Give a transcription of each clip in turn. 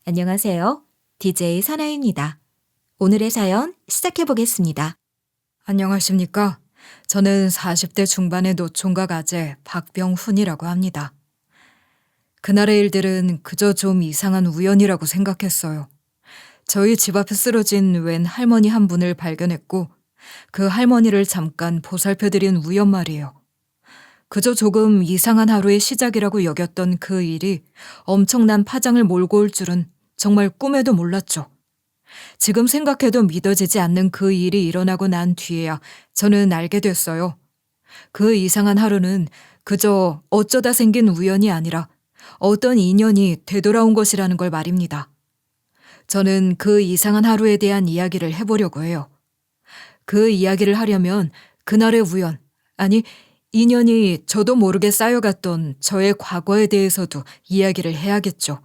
안녕하세요. DJ 사나입니다. 오늘의 사연 시작해 보겠습니다. 안녕하십니까? 저는 40대 중반의 노총각 아재 박병훈이라고 합니다. 그날의 일들은 그저 좀 이상한 우연이라고 생각했어요. 저희 집 앞에 쓰러진 웬 할머니 한 분을 발견했고 그 할머니를 잠깐 보살펴드린 우연 말이에요. 그저 조금 이상한 하루의 시작이라고 여겼던 그 일이 엄청난 파장을 몰고 올 줄은 정말 꿈에도 몰랐죠. 지금 생각해도 믿어지지 않는 그 일이 일어나고 난 뒤에야 저는 알게 됐어요. 그 이상한 하루는 그저 어쩌다 생긴 우연이 아니라 어떤 인연이 되돌아온 것이라는 걸 말입니다. 저는 그 이상한 하루에 대한 이야기를 해보려고 해요. 그 이야기를 하려면 그날의 우연, 아니 인연이 저도 모르게 쌓여갔던 저의 과거에 대해서도 이야기를 해야겠죠.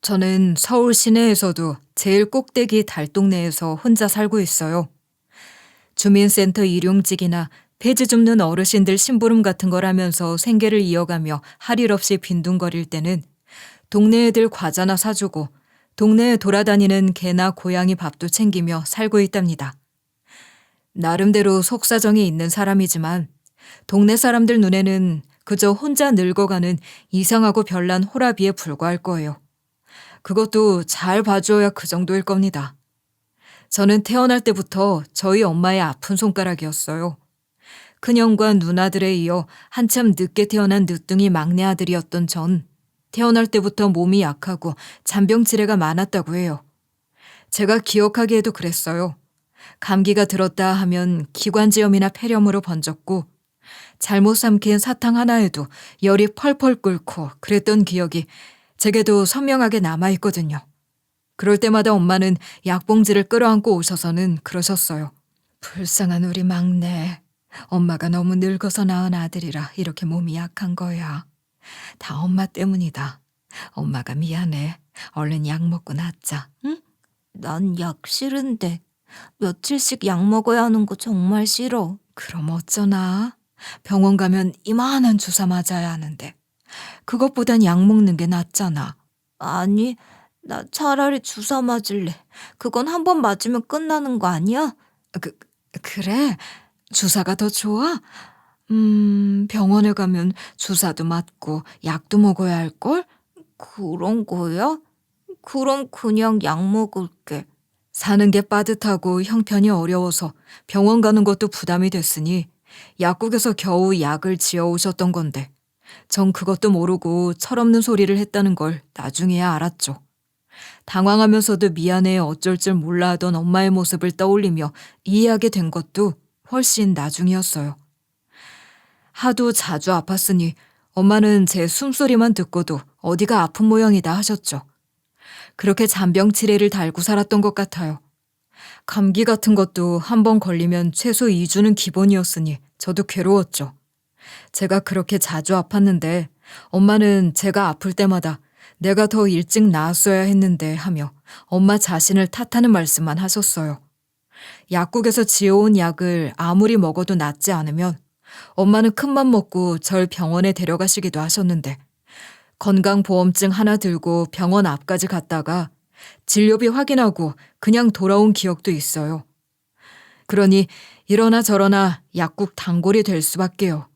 저는 서울 시내에서도 제일 꼭대기 달동네에서 혼자 살고 있어요. 주민센터 일용직이나 폐지 줍는 어르신들 심부름 같은 걸 하면서 생계를 이어가며 할 일 없이 빈둥거릴 때는 동네 애들 과자나 사주고 동네에 돌아다니는 개나 고양이 밥도 챙기며 살고 있답니다. 나름대로 속사정이 있는 사람이지만 동네 사람들 눈에는 그저 혼자 늙어가는 이상하고 별난 호라비에 불과할 거예요. 그것도 잘 봐줘야 그 정도일 겁니다. 저는 태어날 때부터 저희 엄마의 아픈 손가락이었어요. 큰형과 누나들에 이어 한참 늦게 태어난 늦둥이 막내 아들이었던 전 태어날 때부터 몸이 약하고 잔병치레가 많았다고 해요. 제가 기억하기에도 그랬어요. 감기가 들었다 하면 기관지염이나 폐렴으로 번졌고 잘못 삼킨 사탕 하나에도 열이 펄펄 끓고 그랬던 기억이 제게도 선명하게 남아있거든요. 그럴 때마다 엄마는 약봉지를 끌어안고 오셔서는 그러셨어요. 불쌍한 우리 막내. 엄마가 너무 늙어서 낳은 아들이라 이렇게 몸이 약한 거야. 다 엄마 때문이다. 엄마가 미안해. 얼른 약 먹고 낫자. 응? 난 약 싫은데 며칠씩 약 먹어야 하는 거 정말 싫어. 그럼 어쩌나? 병원 가면 이만한 주사 맞아야 하는데. 그것보단 약 먹는 게 낫잖아. 아니, 나 차라리 주사 맞을래. 그건 한 번 맞으면 끝나는 거 아니야? 그래? 주사가 더 좋아? 병원에 가면 주사도 맞고 약도 먹어야 할걸? 그런 거야? 그럼 그냥 약 먹을게. 사는 게 빠듯하고 형편이 어려워서 병원 가는 것도 부담이 됐으니 약국에서 겨우 약을 지어오셨던 건데 전 그것도 모르고 철없는 소리를 했다는 걸 나중에야 알았죠. 당황하면서도 미안해 어쩔 줄 몰라 하던 엄마의 모습을 떠올리며 이해하게 된 것도 훨씬 나중이었어요. 하도 자주 아팠으니 엄마는 제 숨소리만 듣고도 어디가 아픈 모양이다 하셨죠. 그렇게 잔병치레를 달고 살았던 것 같아요. 감기 같은 것도 한 번 걸리면 최소 2주는 기본이었으니 저도 괴로웠죠. 제가 그렇게 자주 아팠는데 엄마는 제가 아플 때마다 내가 더 일찍 나았어야 했는데 하며 엄마 자신을 탓하는 말씀만 하셨어요. 약국에서 지어온 약을 아무리 먹어도 낫지 않으면 엄마는 큰맘 먹고 절 병원에 데려가시기도 하셨는데 건강보험증 하나 들고 병원 앞까지 갔다가 진료비 확인하고 그냥 돌아온 기억도 있어요. 그러니 이러나 저러나 약국 단골이 될 수밖에요.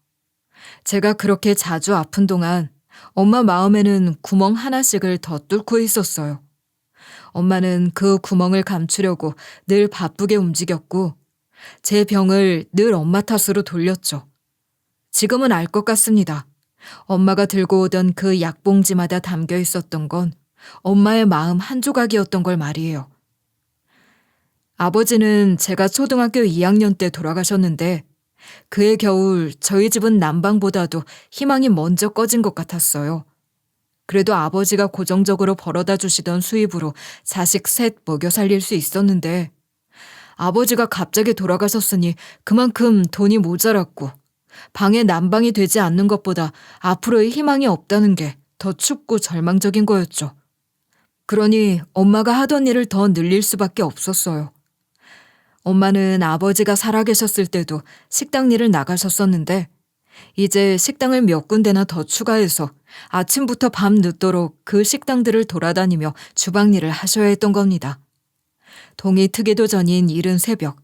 제가 그렇게 자주 아픈 동안 엄마 마음에는 구멍 하나씩을 더 뚫고 있었어요. 엄마는 그 구멍을 감추려고 늘 바쁘게 움직였고 제 병을 늘 엄마 탓으로 돌렸죠. 지금은 알 것 같습니다. 엄마가 들고 오던 그 약봉지마다 담겨 있었던 건 엄마의 마음 한 조각이었던 걸 말이에요. 아버지는 제가 초등학교 2학년 때 돌아가셨는데 그해 겨울 저희 집은 난방보다도 희망이 먼저 꺼진 것 같았어요. 그래도 아버지가 고정적으로 벌어다 주시던 수입으로 자식 셋 먹여 살릴 수 있었는데 아버지가 갑자기 돌아가셨으니 그만큼 돈이 모자랐고 방에 난방이 되지 않는 것보다 앞으로의 희망이 없다는 게 더 춥고 절망적인 거였죠. 그러니 엄마가 하던 일을 더 늘릴 수밖에 없었어요. 엄마는 아버지가 살아계셨을 때도 식당 일을 나가셨었는데 이제 식당을 몇 군데나 더 추가해서 아침부터 밤 늦도록 그 식당들을 돌아다니며 주방 일을 하셔야 했던 겁니다. 동이 트기도 전인 이른 새벽,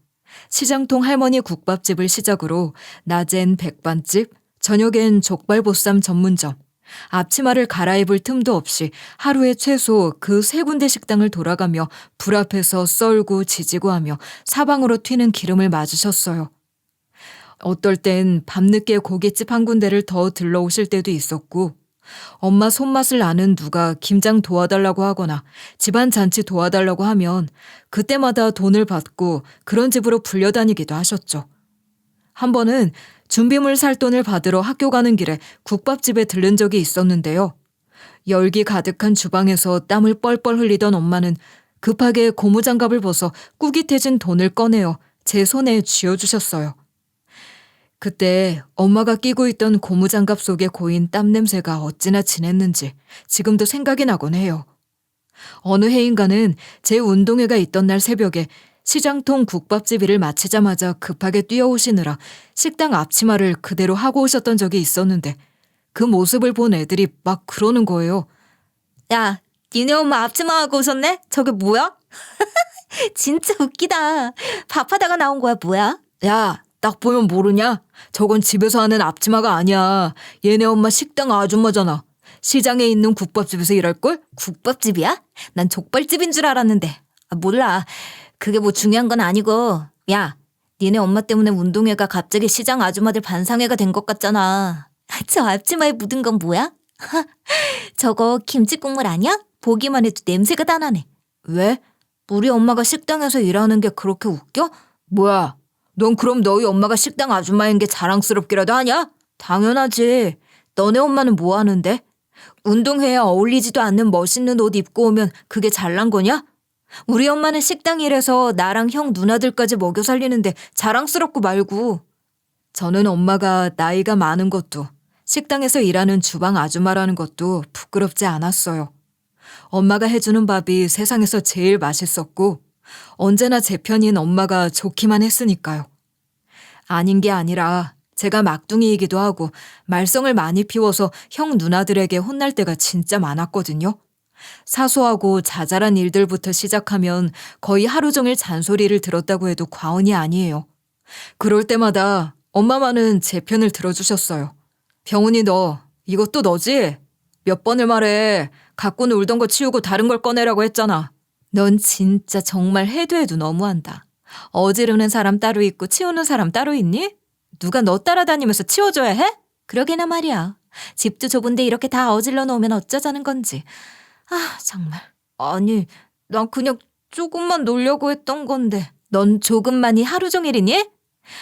시장통 할머니 국밥집을 시작으로 낮엔 백반집, 저녁엔 족발보쌈 전문점, 앞치마를 갈아입을 틈도 없이 하루에 최소 그 세 군데 식당을 돌아가며 불 앞에서 썰고 지지고 하며 사방으로 튀는 기름을 맞으셨어요. 어떨 땐 밤늦게 고깃집 한 군데를 더 들러오실 때도 있었고, 엄마 손맛을 아는 누가 김장 도와달라고 하거나 집안 잔치 도와달라고 하면 그때마다 돈을 받고 그런 집으로 불려다니기도 하셨죠. 한 번은 준비물 살 돈을 받으러 학교 가는 길에 국밥집에 들른 적이 있었는데요. 열기 가득한 주방에서 땀을 뻘뻘 흘리던 엄마는 급하게 고무장갑을 벗어 꾸깃해진 돈을 꺼내어 제 손에 쥐어주셨어요. 그때 엄마가 끼고 있던 고무장갑 속에 고인 땀 냄새가 어찌나 진했는지 지금도 생각이 나곤 해요. 어느 해인가는 제 운동회가 있던 날 새벽에 시장통 국밥집 일을 마치자마자 급하게 뛰어오시느라 식당 앞치마를 그대로 하고 오셨던 적이 있었는데 그 모습을 본 애들이 막 그러는 거예요. 야, 니네 엄마 앞치마 하고 오셨네? 저게 뭐야? 진짜 웃기다. 밥하다가 나온 거야, 뭐야? 야, 딱 보면 모르냐? 저건 집에서 하는 앞치마가 아니야. 얘네 엄마 식당 아줌마잖아. 시장에 있는 국밥집에서 일할걸? 국밥집이야? 난 족발집인 줄 알았는데. 몰라. 그게 뭐 중요한 건 아니고. 야, 니네 엄마 때문에 운동회가 갑자기 시장 아줌마들 반상회가 된 것 같잖아. 저 앞치마에 묻은 건 뭐야? 저거 김치 국물 아니야? 보기만 해도 냄새가 다 나네. 왜? 우리 엄마가 식당에서 일하는 게 그렇게 웃겨? 뭐야? 넌 그럼 너희 엄마가 식당 아줌마인 게 자랑스럽기라도 하냐? 당연하지. 너네 엄마는 뭐 하는데? 운동회에 어울리지도 않는 멋있는 옷 입고 오면 그게 잘난 거냐? 우리 엄마는 식당 일해서 나랑 형 누나들까지 먹여 살리는데 자랑스럽고 말고. 저는 엄마가 나이가 많은 것도 식당에서 일하는 주방 아줌마라는 것도 부끄럽지 않았어요. 엄마가 해주는 밥이 세상에서 제일 맛있었고 언제나 제 편인 엄마가 좋기만 했으니까요. 아닌 게 아니라 제가 막둥이이기도 하고 말썽을 많이 피워서 형 누나들에게 혼날 때가 진짜 많았거든요. 사소하고 자잘한 일들부터 시작하면 거의 하루 종일 잔소리를 들었다고 해도 과언이 아니에요. 그럴 때마다 엄마만은 제 편을 들어주셨어요. 병훈이 너 이것도 너지? 몇 번을 말해. 갖고 놀던 거 치우고 다른 걸 꺼내라고 했잖아. 넌 진짜 정말 해도 해도 너무한다. 어지르는 사람 따로 있고 치우는 사람 따로 있니? 누가 너 따라다니면서 치워줘야 해? 그러게나 말이야. 집도 좁은데 이렇게 다 어질러 놓으면 어쩌자는 건지. 아, 정말. 아니, 난 그냥 조금만 놀려고 했던 건데. 넌 조금만이 하루 종일이니?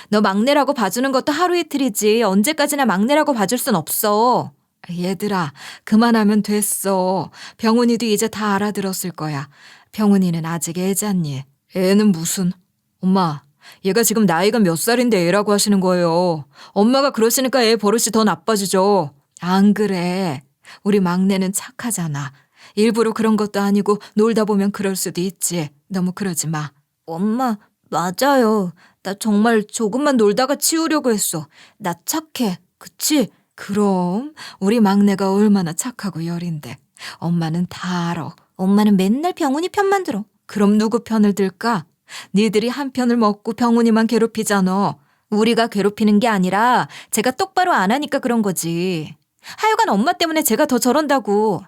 너 막내라고 봐주는 것도 하루 이틀이지 언제까지나 막내라고 봐줄 순 없어. 얘들아, 그만하면 됐어. 병훈이도 이제 다 알아들었을 거야. 병훈이는 아직 애잖니. 애는 무슨. 엄마, 얘가 지금 나이가 몇 살인데 애라고 하시는 거예요. 엄마가 그러시니까 애 버릇이 더 나빠지죠. 안 그래. 우리 막내는 착하잖아. 일부러 그런 것도 아니고 놀다 보면 그럴 수도 있지. 너무 그러지 마. 엄마, 맞아요. 나 정말 조금만 놀다가 치우려고 했어. 나 착해. 그치? 그럼 우리 막내가 얼마나 착하고 여린데. 엄마는 다 알아. 엄마는 맨날 병훈이 편만 들어. 그럼 누구 편을 들까? 니들이 한 편을 먹고 병훈이만 괴롭히잖아. 우리가 괴롭히는 게 아니라 제가 똑바로 안 하니까 그런 거지. 하여간 엄마 때문에 제가 더 저런다고.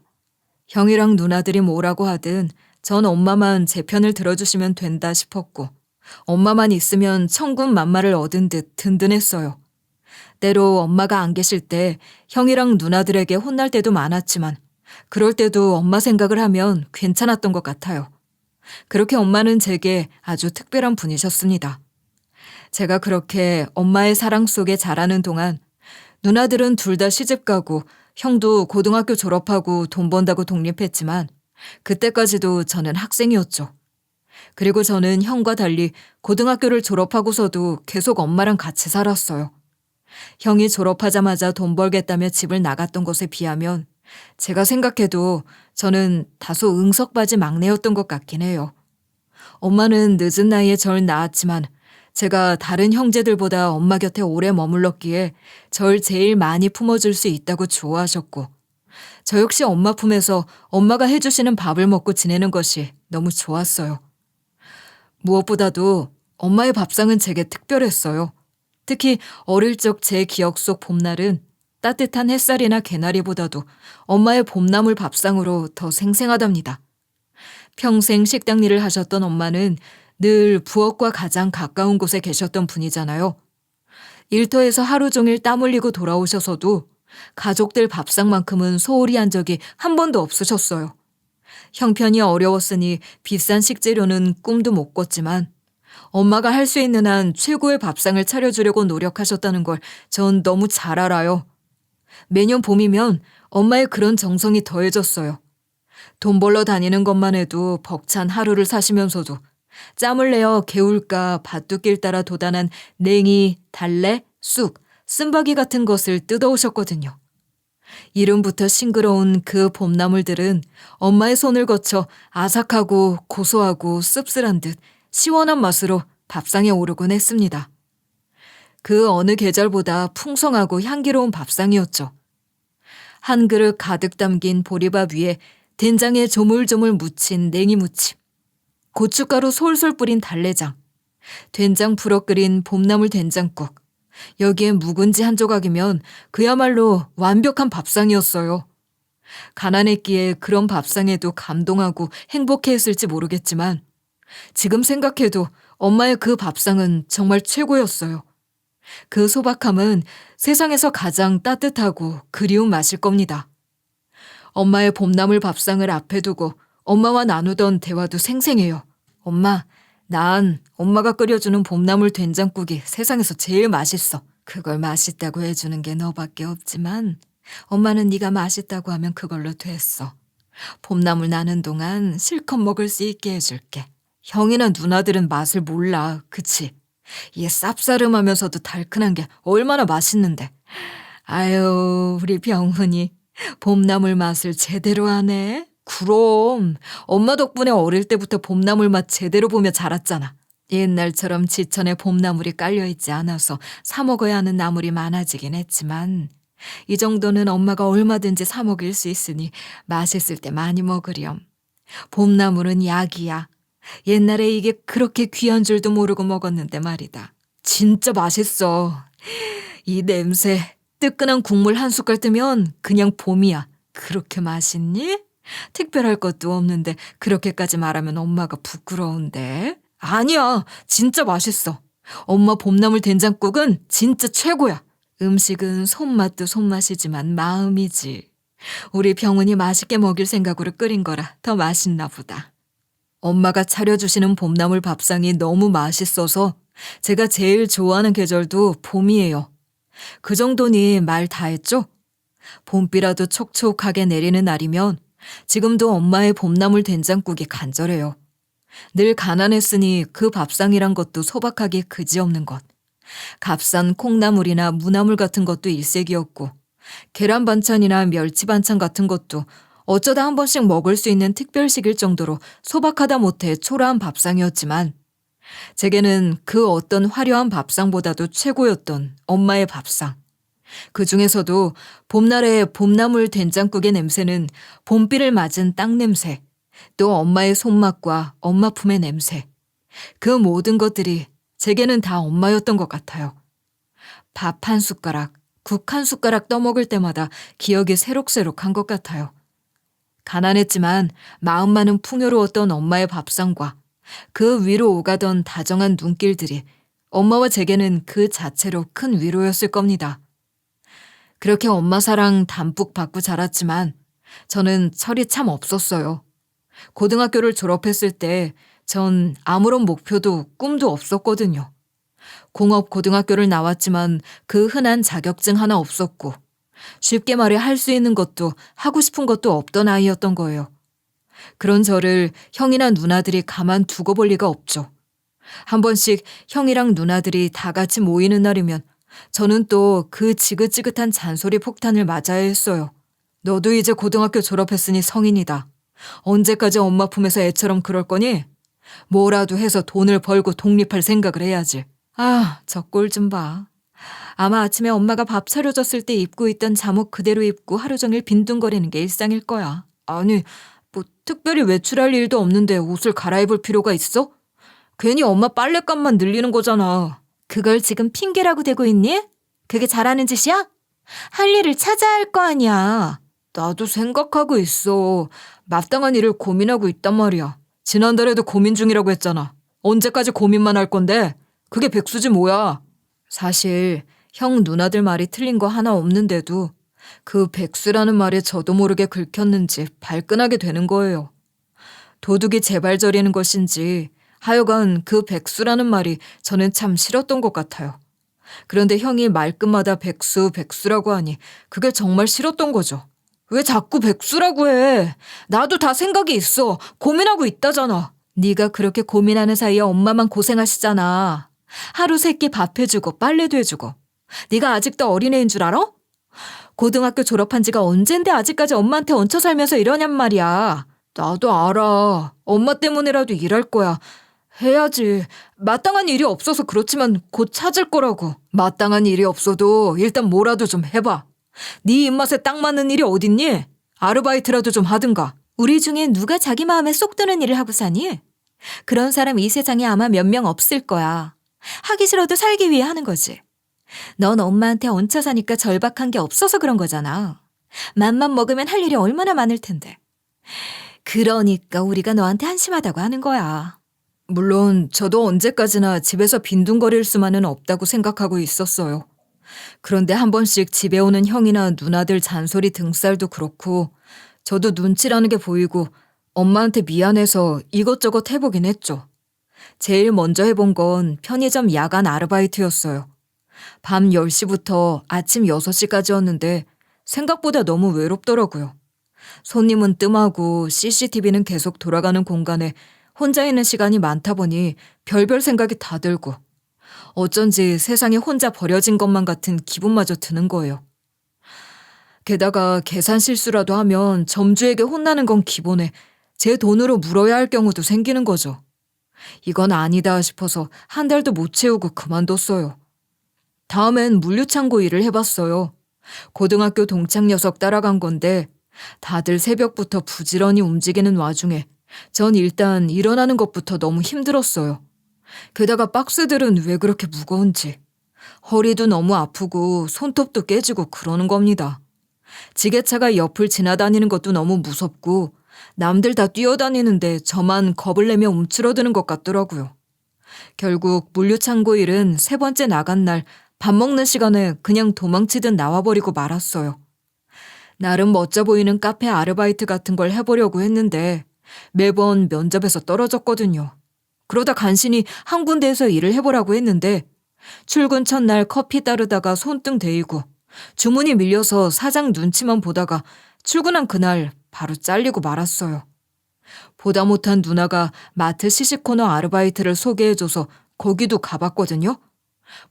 형이랑 누나들이 뭐라고 하든 전 엄마만 제 편을 들어주시면 된다 싶었고 엄마만 있으면 천군 만마를 얻은 듯 든든했어요. 때로 엄마가 안 계실 때 형이랑 누나들에게 혼날 때도 많았지만 그럴 때도 엄마 생각을 하면 괜찮았던 것 같아요. 그렇게 엄마는 제게 아주 특별한 분이셨습니다. 제가 그렇게 엄마의 사랑 속에 자라는 동안 누나들은 둘 다 시집가고 형도 고등학교 졸업하고 돈 번다고 독립했지만 그때까지도 저는 학생이었죠. 그리고 저는 형과 달리 고등학교를 졸업하고서도 계속 엄마랑 같이 살았어요. 형이 졸업하자마자 돈 벌겠다며 집을 나갔던 것에 비하면 제가 생각해도 저는 다소 응석바지 막내였던 것 같긴 해요. 엄마는 늦은 나이에 절 낳았지만 제가 다른 형제들보다 엄마 곁에 오래 머물렀기에 절 제일 많이 품어줄 수 있다고 좋아하셨고 저 역시 엄마 품에서 엄마가 해주시는 밥을 먹고 지내는 것이 너무 좋았어요. 무엇보다도 엄마의 밥상은 제게 특별했어요. 특히 어릴 적 제 기억 속 봄날은 따뜻한 햇살이나 개나리보다도 엄마의 봄나물 밥상으로 더 생생하답니다. 평생 식당 일을 하셨던 엄마는 늘 부엌과 가장 가까운 곳에 계셨던 분이잖아요. 일터에서 하루 종일 땀 흘리고 돌아오셔서도 가족들 밥상만큼은 소홀히 한 적이 한 번도 없으셨어요. 형편이 어려웠으니 비싼 식재료는 꿈도 못 꿨지만 엄마가 할 수 있는 한 최고의 밥상을 차려주려고 노력하셨다는 걸 전 너무 잘 알아요. 매년 봄이면 엄마의 그런 정성이 더해졌어요. 돈 벌러 다니는 것만 해도 벅찬 하루를 사시면서도 짬을 내어 개울가 밭두길 따라 도단한 냉이, 달래, 쑥, 쓴바귀 같은 것을 뜯어오셨거든요. 이름부터 싱그러운 그 봄나물들은 엄마의 손을 거쳐 아삭하고 고소하고 씁쓸한 듯 시원한 맛으로 밥상에 오르곤 했습니다. 그 어느 계절보다 풍성하고 향기로운 밥상이었죠. 한 그릇 가득 담긴 보리밥 위에 된장에 조물조물 묻힌 냉이무침, 고춧가루 솔솔 뿌린 달래장, 된장 풀어 끓인 봄나물 된장국, 여기에 묵은지 한 조각이면 그야말로 완벽한 밥상이었어요. 가난했기에 그런 밥상에도 감동하고 행복해했을지 모르겠지만 지금 생각해도 엄마의 그 밥상은 정말 최고였어요. 그 소박함은 세상에서 가장 따뜻하고 그리운 맛일 겁니다. 엄마의 봄나물 밥상을 앞에 두고 엄마와 나누던 대화도 생생해요. 엄마, 난 엄마가 끓여주는 봄나물 된장국이 세상에서 제일 맛있어. 그걸 맛있다고 해주는 게 너밖에 없지만 엄마는 네가 맛있다고 하면 그걸로 됐어. 봄나물 나는 동안 실컷 먹을 수 있게 해줄게. 형이나 누나들은 맛을 몰라, 그치? 이게 쌉싸름하면서도 달큰한 게 얼마나 맛있는데. 아유, 우리 병훈이 봄나물 맛을 제대로 하네. 그럼 엄마 덕분에 어릴 때부터 봄나물 맛 제대로 보며 자랐잖아. 옛날처럼 지천에 봄나물이 깔려있지 않아서 사 먹어야 하는 나물이 많아지긴 했지만 이 정도는 엄마가 얼마든지 사 먹일 수 있으니 맛있을 때 많이 먹으렴. 봄나물은 약이야. 옛날에 이게 그렇게 귀한 줄도 모르고 먹었는데 말이다. 진짜 맛있어. 이 냄새, 뜨끈한 국물 한 숟갈 뜨면 그냥 봄이야. 그렇게 맛있니? 특별할 것도 없는데 그렇게까지 말하면 엄마가 부끄러운데. 아니야, 진짜 맛있어. 엄마 봄나물 된장국은 진짜 최고야. 음식은 손맛도 손맛이지만 마음이지. 우리 병훈이 맛있게 먹일 생각으로 끓인 거라 더 맛있나 보다. 엄마가 차려주시는 봄나물 밥상이 너무 맛있어서 제가 제일 좋아하는 계절도 봄이에요. 그 정도니 말 다 했죠? 봄비라도 촉촉하게 내리는 날이면 지금도 엄마의 봄나물 된장국이 간절해요. 늘 가난했으니 그 밥상이란 것도 소박하기 그지없는 것. 값싼 콩나물이나 무나물 같은 것도 일색이었고 계란 반찬이나 멸치 반찬 같은 것도 어쩌다 한 번씩 먹을 수 있는 특별식일 정도로 소박하다 못해 초라한 밥상이었지만 제게는 그 어떤 화려한 밥상보다도 최고였던 엄마의 밥상. 그 중에서도 봄날의 봄나물 된장국의 냄새는 봄비를 맞은 땅 냄새, 또 엄마의 손맛과 엄마 품의 냄새. 그 모든 것들이 제게는 다 엄마였던 것 같아요. 밥 한 숟가락, 국 한 숟가락 떠먹을 때마다 기억이 새록새록한 것 같아요. 가난했지만 마음만은 풍요로웠던 엄마의 밥상과 그 위로 오가던 다정한 눈길들이 엄마와 제게는 그 자체로 큰 위로였을 겁니다. 그렇게 엄마 사랑 담뿍 받고 자랐지만 저는 철이 참 없었어요. 고등학교를 졸업했을 때 전 아무런 목표도 꿈도 없었거든요. 공업고등학교를 나왔지만 그 흔한 자격증 하나 없었고 쉽게 말해 할 수 있는 것도 하고 싶은 것도 없던 아이였던 거예요. 그런 저를 형이나 누나들이 가만 두고 볼 리가 없죠. 한 번씩 형이랑 누나들이 다 같이 모이는 날이면 저는 또 그 지긋지긋한 잔소리 폭탄을 맞아야 했어요. 너도 이제 고등학교 졸업했으니 성인이다. 언제까지 엄마 품에서 애처럼 그럴 거니? 뭐라도 해서 돈을 벌고 독립할 생각을 해야지. 아, 저 꼴 좀 봐. 아마 아침에 엄마가 밥 차려줬을 때 입고 있던 잠옷 그대로 입고 하루 종일 빈둥거리는 게 일상일 거야. 아니, 뭐 특별히 외출할 일도 없는데 옷을 갈아입을 필요가 있어? 괜히 엄마 빨랫감만 늘리는 거잖아. 그걸 지금 핑계라고 대고 있니? 그게 잘하는 짓이야? 할 일을 찾아야 할 거 아니야. 나도 생각하고 있어. 마땅한 일을 고민하고 있단 말이야. 지난달에도 고민 중이라고 했잖아. 언제까지 고민만 할 건데? 그게 백수지 뭐야. 사실 형 누나들 말이 틀린 거 하나 없는데도 그 백수라는 말에 저도 모르게 긁혔는지 발끈하게 되는 거예요. 도둑이 제발 저리는 것인지 하여간 그 백수라는 말이 저는 참 싫었던 것 같아요. 그런데 형이 말끝마다 백수, 백수라고 하니 그게 정말 싫었던 거죠. 왜 자꾸 백수라고 해? 나도 다 생각이 있어. 고민하고 있다잖아. 네가 그렇게 고민하는 사이에 엄마만 고생하시잖아. 하루 세 끼 밥 해주고 빨래도 해주고. 네가 아직도 어린애인 줄 알아? 고등학교 졸업한 지가 언젠데 아직까지 엄마한테 얹혀 살면서 이러냔 말이야. 나도 알아. 엄마 때문에라도 일할 거야. 해야지. 마땅한 일이 없어서 그렇지만 곧 찾을 거라고. 마땅한 일이 없어도 일단 뭐라도 좀 해봐. 네 입맛에 딱 맞는 일이 어딨니? 아르바이트라도 좀 하든가. 우리 중에 누가 자기 마음에 쏙 드는 일을 하고 사니? 그런 사람 이 세상에 아마 몇 명 없을 거야. 하기 싫어도 살기 위해 하는 거지. 넌 엄마한테 얹혀 사니까 절박한 게 없어서 그런 거잖아. 맘만 먹으면 할 일이 얼마나 많을 텐데. 그러니까 우리가 너한테 한심하다고 하는 거야. 물론 저도 언제까지나 집에서 빈둥거릴 수만은 없다고 생각하고 있었어요. 그런데 한 번씩 집에 오는 형이나 누나들 잔소리 등살도 그렇고 저도 눈치라는 게 보이고 엄마한테 미안해서 이것저것 해보긴 했죠. 제일 먼저 해본 건 편의점 야간 아르바이트였어요. 밤 10시부터 아침 6시까지였는데 생각보다 너무 외롭더라고요. 손님은 뜸하고 CCTV는 계속 돌아가는 공간에 혼자 있는 시간이 많다 보니 별별 생각이 다 들고 어쩐지 세상에 혼자 버려진 것만 같은 기분마저 드는 거예요. 게다가 계산 실수라도 하면 점주에게 혼나는 건 기본에 제 돈으로 물어야 할 경우도 생기는 거죠. 이건 아니다 싶어서 한 달도 못 채우고 그만뒀어요. 다음엔 물류창고 일을 해봤어요. 고등학교 동창 녀석 따라간 건데 다들 새벽부터 부지런히 움직이는 와중에 전 일단 일어나는 것부터 너무 힘들었어요. 게다가 박스들은 왜 그렇게 무거운지. 허리도 너무 아프고 손톱도 깨지고 그러는 겁니다. 지게차가 옆을 지나다니는 것도 너무 무섭고 남들 다 뛰어다니는데 저만 겁을 내며 움츠러드는 것 같더라고요. 결국 물류창고 일은 세 번째 나간 날 밥 먹는 시간에 그냥 도망치듯 나와버리고 말았어요. 나름 멋져 보이는 카페 아르바이트 같은 걸 해보려고 했는데 매번 면접에서 떨어졌거든요. 그러다 간신히 한 군데에서 일을 해보라고 했는데 출근 첫날 커피 따르다가 손등 데이고 주문이 밀려서 사장 눈치만 보다가 출근한 그날 바로 잘리고 말았어요. 보다 못한 누나가 마트 시식코너 아르바이트를 소개해줘서 거기도 가봤거든요.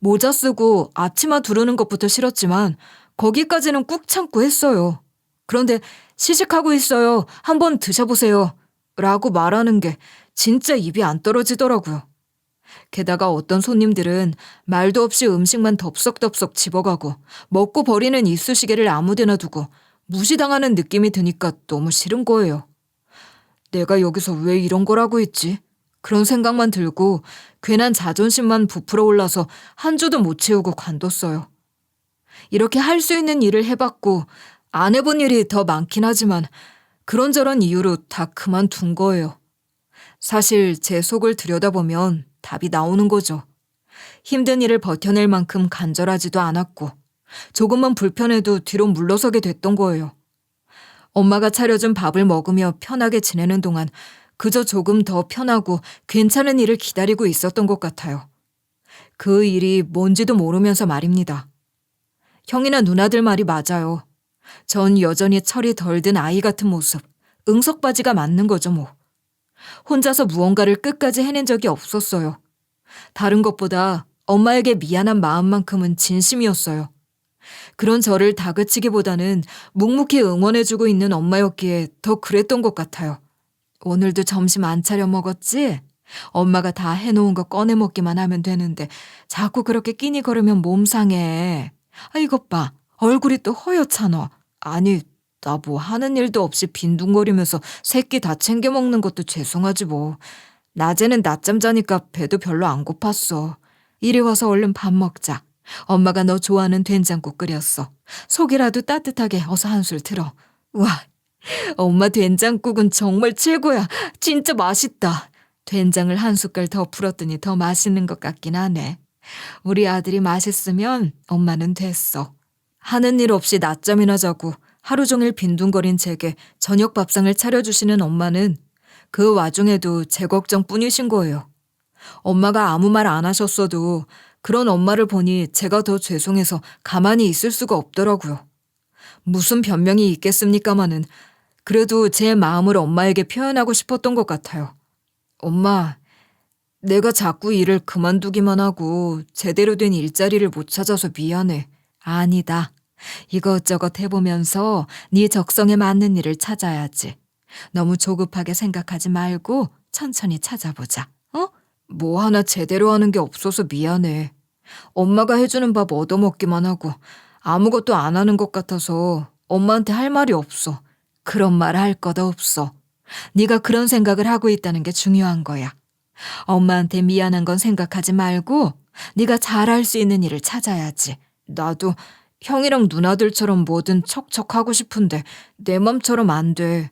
모자 쓰고 앞치마 두르는 것부터 싫었지만 거기까지는 꾹 참고 했어요. 그런데 시식하고 있어요. 한번 드셔보세요. 라고 말하는 게 진짜 입이 안 떨어지더라고요. 게다가 어떤 손님들은 말도 없이 음식만 덥석덥석 집어가고 먹고 버리는 이쑤시개를 아무데나 두고 무시당하는 느낌이 드니까 너무 싫은 거예요. 내가 여기서 왜 이런 걸 하고 있지? 그런 생각만 들고 괜한 자존심만 부풀어 올라서 한 주도 못 채우고 관뒀어요. 이렇게 할 수 있는 일을 해봤고 안 해본 일이 더 많긴 하지만 그런저런 이유로 다 그만둔 거예요. 사실 제 속을 들여다보면 답이 나오는 거죠. 힘든 일을 버텨낼 만큼 간절하지도 않았고 조금만 불편해도 뒤로 물러서게 됐던 거예요. 엄마가 차려준 밥을 먹으며 편하게 지내는 동안 그저 조금 더 편하고 괜찮은 일을 기다리고 있었던 것 같아요. 그 일이 뭔지도 모르면서 말입니다. 형이나 누나들 말이 맞아요. 전 여전히 철이 덜 든 아이 같은 모습, 응석바지가 맞는 거죠 뭐. 혼자서 무언가를 끝까지 해낸 적이 없었어요. 다른 것보다 엄마에게 미안한 마음만큼은 진심이었어요. 그런 저를 다그치기보다는 묵묵히 응원해주고 있는 엄마였기에 더 그랬던 것 같아요. 오늘도 점심 안 차려 먹었지? 엄마가 다 해놓은 거 꺼내 먹기만 하면 되는데 자꾸 그렇게 끼니 거르면 몸 상해. 아, 이것 봐. 얼굴이 또 허옇잖아. 아니, 나 뭐 하는 일도 없이 빈둥거리면서 새끼 다 챙겨 먹는 것도 죄송하지 뭐. 낮에는 낮잠 자니까 배도 별로 안 고팠어. 이리 와서 얼른 밥 먹자. 엄마가 너 좋아하는 된장국 끓였어. 속이라도 따뜻하게 어서 한술 들어. 와, 엄마 된장국은 정말 최고야. 진짜 맛있다. 된장을 한 숟갈 더 풀었더니 더 맛있는 것 같긴 하네. 우리 아들이 맛있으면 엄마는 됐어. 하는 일 없이 낮잠이나 자고 하루 종일 빈둥거린 제게 저녁 밥상을 차려주시는 엄마는 그 와중에도 제 걱정뿐이신 거예요. 엄마가 아무 말 안 하셨어도 그런 엄마를 보니 제가 더 죄송해서 가만히 있을 수가 없더라고요. 무슨 변명이 있겠습니까마는 그래도 제 마음을 엄마에게 표현하고 싶었던 것 같아요. 엄마, 내가 자꾸 일을 그만두기만 하고 제대로 된 일자리를 못 찾아서 미안해. 아니다. 이것저것 해보면서 네 적성에 맞는 일을 찾아야지. 너무 조급하게 생각하지 말고 천천히 찾아보자. 어? 뭐 하나 제대로 하는 게 없어서 미안해. 엄마가 해주는 밥 얻어먹기만 하고 아무것도 안 하는 것 같아서 엄마한테 할 말이 없어. 그런 말 할 것 없어. 네가 그런 생각을 하고 있다는 게 중요한 거야. 엄마한테 미안한 건 생각하지 말고 네가 잘할 수 있는 일을 찾아야지. 나도 형이랑 누나들처럼 뭐든 척척하고 싶은데 내 맘처럼 안 돼.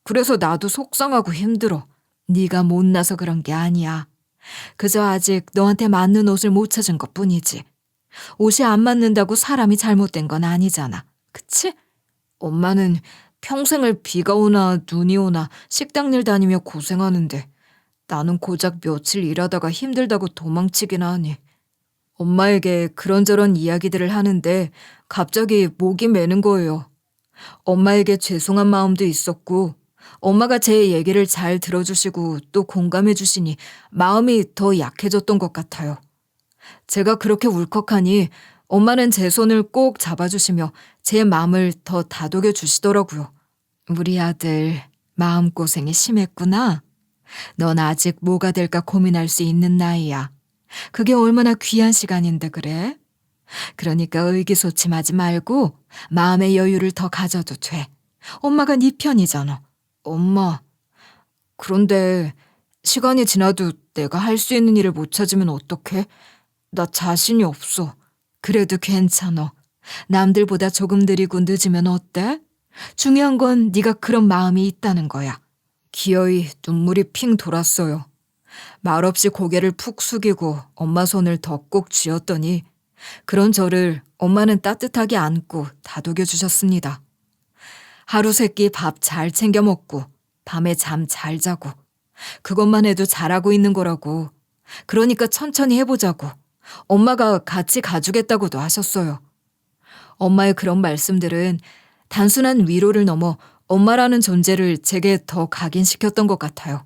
그래서 나도 속상하고 힘들어. 네가 못나서 그런 게 아니야. 그저 아직 너한테 맞는 옷을 못 찾은 것뿐이지. 옷이 안 맞는다고 사람이 잘못된 건 아니잖아. 그치? 엄마는 평생을 비가 오나 눈이 오나 식당 일 다니며 고생하는데 나는 고작 며칠 일하다가 힘들다고 도망치긴 하니. 엄마에게 그런저런 이야기들을 하는데 갑자기 목이 메는 거예요. 엄마에게 죄송한 마음도 있었고 엄마가 제 얘기를 잘 들어주시고 또 공감해 주시니 마음이 더 약해졌던 것 같아요. 제가 그렇게 울컥하니 엄마는 제 손을 꼭 잡아주시며 제 마음을 더 다독여 주시더라고요. 우리 아들 마음고생이 심했구나. 넌 아직 뭐가 될까 고민할 수 있는 나이야. 그게 얼마나 귀한 시간인데 그래? 그러니까 의기소침하지 말고 마음의 여유를 더 가져도 돼. 엄마가 네 편이잖아. 엄마, 그런데 시간이 지나도 내가 할 수 있는 일을 못 찾으면 어떡해? 나 자신이 없어. 그래도 괜찮아. 남들보다 조금 느리고 늦으면 어때? 중요한 건 네가 그런 마음이 있다는 거야. 기어이 눈물이 핑 돌았어요. 말없이 고개를 푹 숙이고 엄마 손을 더 꼭 쥐었더니 그런 저를 엄마는 따뜻하게 안고 다독여 주셨습니다. 하루 세끼 밥 잘 챙겨 먹고 밤에 잠 잘 자고 그것만 해도 잘하고 있는 거라고. 그러니까 천천히 해보자고. 엄마가 같이 가주겠다고도 하셨어요. 엄마의 그런 말씀들은 단순한 위로를 넘어 엄마라는 존재를 제게 더 각인시켰던 것 같아요.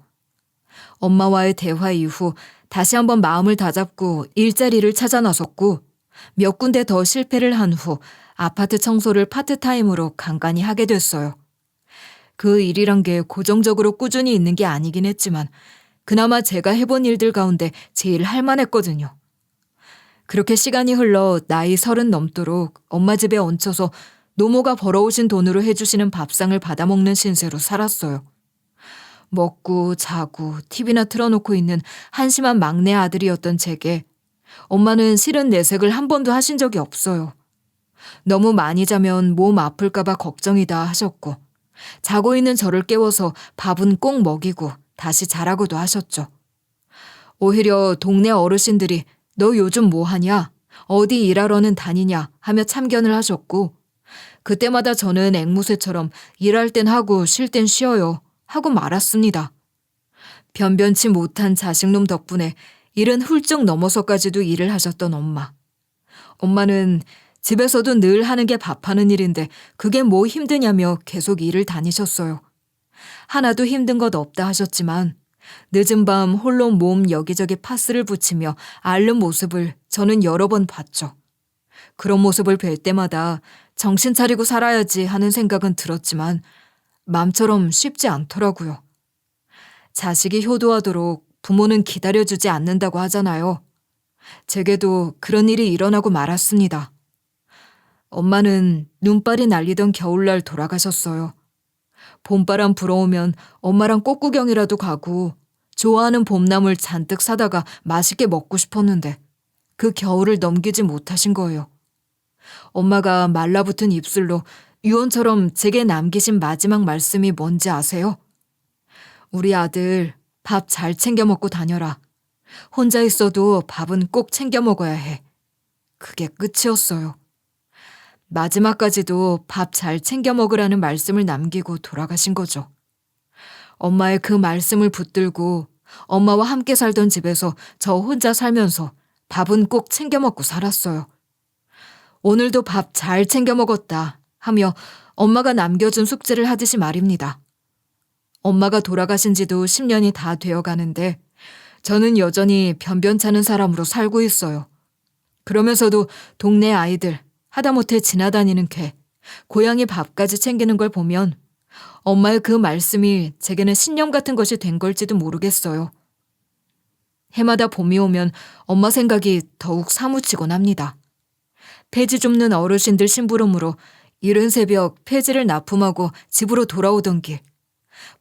엄마와의 대화 이후 다시 한번 마음을 다잡고 일자리를 찾아 나섰고 몇 군데 더 실패를 한 후 아파트 청소를 파트타임으로 간간히 하게 됐어요. 그 일이란 게 고정적으로 꾸준히 있는 게 아니긴 했지만 그나마 제가 해본 일들 가운데 제일 할만했거든요. 그렇게 시간이 흘러 나이 30 넘도록 엄마 집에 얹혀서 노모가 벌어오신 돈으로 해주시는 밥상을 받아먹는 신세로 살았어요. 먹고 자고 TV나 틀어놓고 있는 한심한 막내 아들이었던 제게 엄마는 실은 내색을 한 번도 하신 적이 없어요. 너무 많이 자면 몸 아플까봐 걱정이다 하셨고 자고 있는 저를 깨워서 밥은 꼭 먹이고 다시 자라고도 하셨죠. 오히려 동네 어르신들이 너 요즘 뭐 하냐? 어디 일하러는 다니냐? 하며 참견을 하셨고 그때마다 저는 앵무새처럼 일할 땐 하고 쉴 땐 쉬어요 하고 말았습니다. 변변치 못한 자식놈 덕분에 일은 훌쩍 넘어서까지도 일을 하셨던 엄마. 엄마는 집에서도 늘 하는 게 밥하는 일인데 그게 뭐 힘드냐며 계속 일을 다니셨어요. 하나도 힘든 것 없다 하셨지만 늦은 밤 홀로 몸 여기저기 파스를 붙이며 앓는 모습을 저는 여러 번 봤죠. 그런 모습을 뵐 때마다 정신 차리고 살아야지 하는 생각은 들었지만 맘처럼 쉽지 않더라고요. 자식이 효도하도록 부모는 기다려주지 않는다고 하잖아요. 제게도 그런 일이 일어나고 말았습니다. 엄마는 눈발이 날리던 겨울날 돌아가셨어요. 봄바람 불어오면 엄마랑 꽃구경이라도 가고 좋아하는 봄나물 잔뜩 사다가 맛있게 먹고 싶었는데 그 겨울을 넘기지 못하신 거예요. 엄마가 말라붙은 입술로 유언처럼 제게 남기신 마지막 말씀이 뭔지 아세요? 우리 아들 밥 잘 챙겨 먹고 다녀라. 혼자 있어도 밥은 꼭 챙겨 먹어야 해. 그게 끝이었어요. 마지막까지도 밥 잘 챙겨 먹으라는 말씀을 남기고 돌아가신 거죠. 엄마의 그 말씀을 붙들고 엄마와 함께 살던 집에서 저 혼자 살면서 밥은 꼭 챙겨 먹고 살았어요. 오늘도 밥 잘 챙겨 먹었다 하며 엄마가 남겨준 숙제를 하듯이 말입니다. 엄마가 돌아가신 지도 10년이 다 되어 가는데 저는 여전히 변변찮은 사람으로 살고 있어요. 그러면서도 동네 아이들, 하다못해 지나다니는 개, 고양이 밥까지 챙기는 걸 보면 엄마의 그 말씀이 제게는 신념 같은 것이 된 걸지도 모르겠어요. 해마다 봄이 오면 엄마 생각이 더욱 사무치곤 합니다. 폐지 줍는 어르신들 심부름으로 이른 새벽 폐지를 납품하고 집으로 돌아오던 길,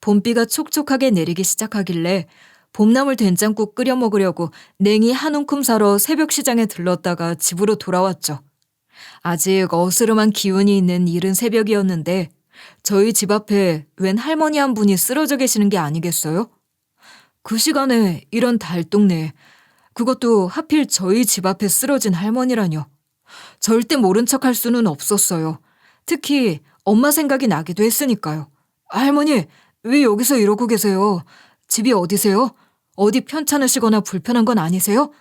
봄비가 촉촉하게 내리기 시작하길래 봄나물 된장국 끓여 먹으려고 냉이 한 움큼 사러 새벽 시장에 들렀다가 집으로 돌아왔죠. 아직 어스름한 기운이 있는 이른 새벽이었는데 저희 집 앞에 웬 할머니 한 분이 쓰러져 계시는 게 아니겠어요? 그 시간에 이런 달동네에, 그것도 하필 저희 집 앞에 쓰러진 할머니라뇨. 절대 모른 척 할 수는 없었어요. 특히 엄마 생각이 나기도 했으니까요. 할머니, 왜 여기서 이러고 계세요? 집이 어디세요? 어디 편찮으시거나 불편한 건 아니세요?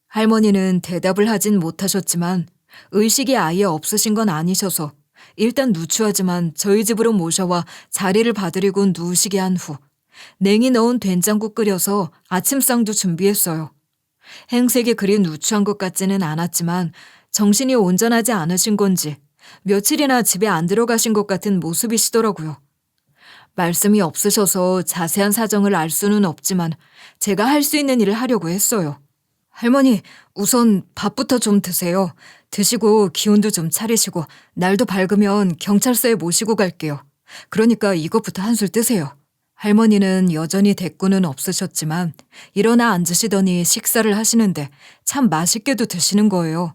할머니는 대답을 하진 못하셨지만 의식이 아예 없으신 건 아니셔서 일단 누추하지만 저희 집으로 모셔와 자리를 봐드리고 누우시게 한 후 냉이 넣은 된장국 끓여서 아침상도 준비했어요. 행색이 그리 누추한 것 같지는 않았지만 정신이 온전하지 않으신 건지 며칠이나 집에 안 들어가신 것 같은 모습이시더라고요. 말씀이 없으셔서 자세한 사정을 알 수는 없지만 제가 할 수 있는 일을 하려고 했어요. 할머니, 우선 밥부터 좀 드세요. 드시고 기운도 좀 차리시고 날도 밝으면 경찰서에 모시고 갈게요. 그러니까 이것부터 한술 뜨세요. 할머니는 여전히 대꾸는 없으셨지만 일어나 앉으시더니 식사를 하시는데 참 맛있게도 드시는 거예요.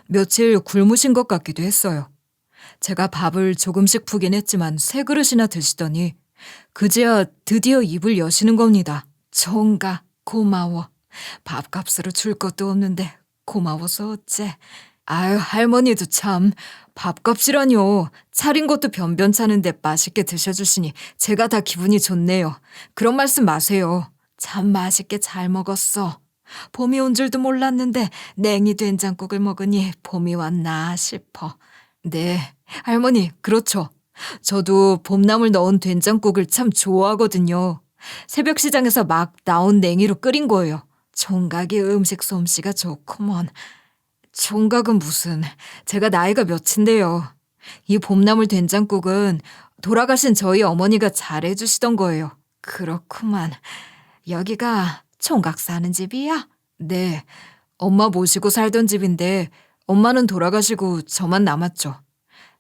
며칠 굶으신 것 같기도 했어요. 제가 밥을 조금씩 푸긴 했지만 세 그릇이나 드시더니 그제야 드디어 입을 여시는 겁니다. 정가 고마워. 밥값으로 줄 것도 없는데 고마워서 어째. 아유, 할머니도 참. 밥값이라뇨. 차린 것도 변변찮은데 맛있게 드셔주시니 제가 다 기분이 좋네요. 그런 말씀 마세요. 참 맛있게 잘 먹었어. 봄이 온 줄도 몰랐는데 냉이 된장국을 먹으니 봄이 왔나 싶어. 네, 할머니, 그렇죠. 저도 봄나물 넣은 된장국을 참 좋아하거든요. 새벽 시장에서 막 나온 냉이로 끓인 거예요. 총각이 음식 솜씨가 좋구먼. 총각은 무슨, 제가 나이가 몇인데요. 이 봄나물 된장국은 돌아가신 저희 어머니가 잘해주시던 거예요. 그렇구만. 여기가 총각 사는 집이야? 네, 엄마 모시고 살던 집인데 엄마는 돌아가시고 저만 남았죠.